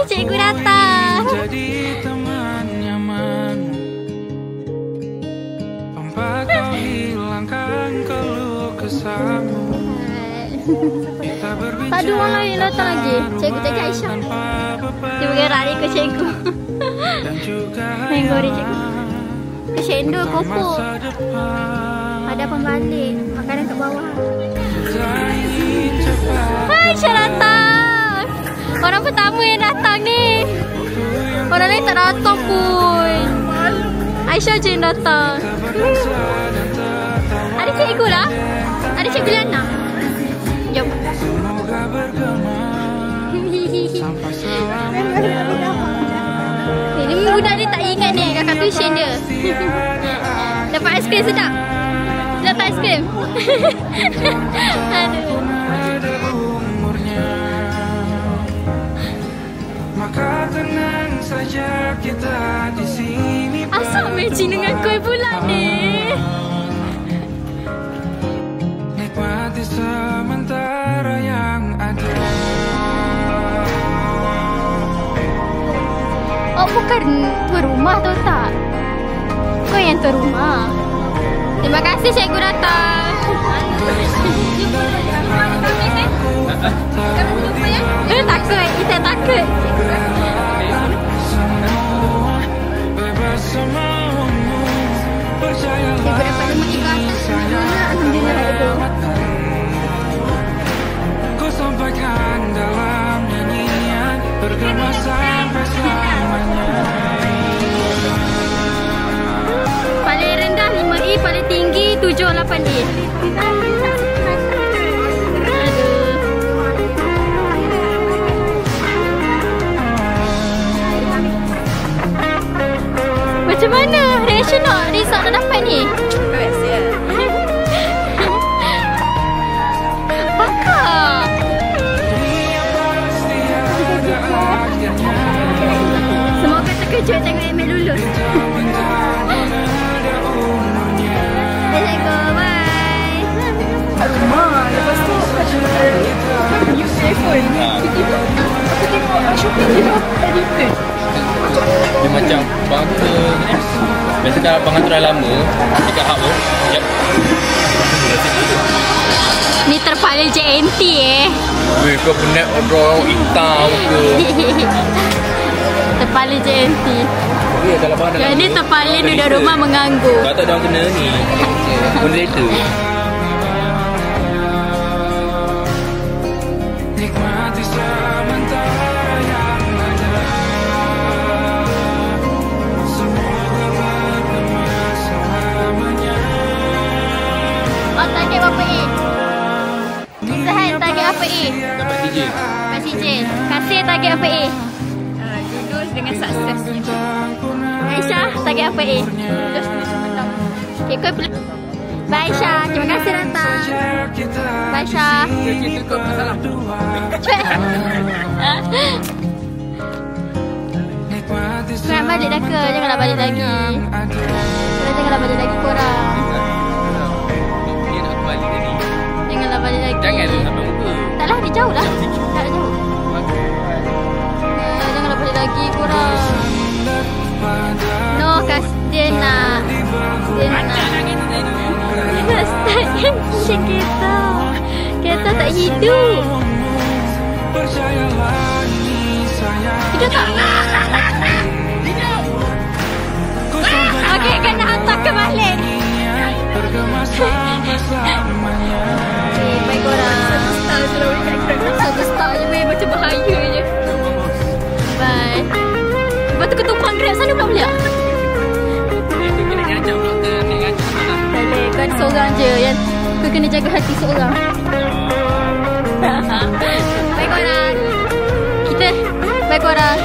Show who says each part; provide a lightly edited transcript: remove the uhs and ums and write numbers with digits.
Speaker 1: cikgu datang.
Speaker 2: Jadi teman nyaman, tempat kau hilangkan keluh kesahmu.
Speaker 1: Ada orang lain datang lagi. Cikgu Teh Aisyah. Dia bergerak ni ke cikgu. Main goreng cikgu. Ke cendol kopok. Ada pembalik. Makanan kat bawah. Aisyah datang. Orang pertama yang datang ni. Orang lain tak datang pun. Aisyah je yang datang. Ada cikgu lah. Ada cikgu Liana. Jom. Ini budak ni tak ingat ni kakak tuition dia. Dapat aiskrim sedap. Dapat aiskrim. Aduh.
Speaker 2: Maka tenang saja kita di sini.
Speaker 1: Asal matching dengan kuih bulan ni.
Speaker 2: Nikmati sementara yang ada.
Speaker 1: Oh, bukan tuan rumah tu tak? Kau yang tuan rumah. Terima kasih cikgu datang. Takut, kita takut. Cikgu dapat 5 ekor atas. Alhamdulillah ada.
Speaker 2: Ku sampaikan dalam nyanyian, bergema sampai selamanya.
Speaker 1: Paling rendah 5E, paling tinggi 7-8E. Macam mana reaction nak result dah dapat ni?
Speaker 3: Biasa.
Speaker 1: Pakak. Semoga terkejut tengok email lulus. Cikgu, bye.
Speaker 3: Kat rumah. Lepas tu use iPhone. Tiba-tiba aku tengok Shopee dia edited.
Speaker 4: Dia macam bangsa ni. Biasa kalau abang aturan lama dekat hub tu. Yep.
Speaker 1: Ni terpaling JNT
Speaker 4: Weh, kau penat orang hitam ke?
Speaker 1: Terpaling JNT.
Speaker 4: Weh, kalau abang dah
Speaker 1: Yang ni terpaling duduk rumah menganggur.
Speaker 4: Kau tak ada orang kena ni moderator.
Speaker 2: Nikmati sementara yang ada. Semoga bergema selamanya.
Speaker 1: Oh, target berapa A? Zahan, target apa A?
Speaker 4: Dapat DJ.
Speaker 1: Pak CJ. Kasih target apa A?
Speaker 3: Lulus dengan suksesnya.
Speaker 1: Aisyah, target apa A?
Speaker 3: Lulus dengan cepat.
Speaker 1: Okay, kau bye Aisyah, terima kasih datang. Bye Aisyah.
Speaker 4: Kita kau tak salah.
Speaker 1: Nak balik dah ke? Janganlah balik lagi. Janganlah balik lagi korang.
Speaker 4: Dia nak balik tadi.
Speaker 1: Janganlah balik lagi.
Speaker 4: Jangan sampai muka.
Speaker 1: Taklah, dia jauh lah. Tak ada jauh. Janganlah balik lagi korang. No, dia nak. Dia nak. Dia nak start engine kereta. Kereta tak hidup. Hidup tak? Okey, kena hantar ke balik. Okay, baik korang. Satu star je, weh. Macam bahaya je. Bye. Lepas tu ketumpang Grab sana pula boleh tak?
Speaker 4: Itu kena nyajak pula ke nak ngajak lah.
Speaker 1: Tak boleh. Kau ada seorang je yang kau kena jaga hati seorang. Baik korang. Kita baik korang.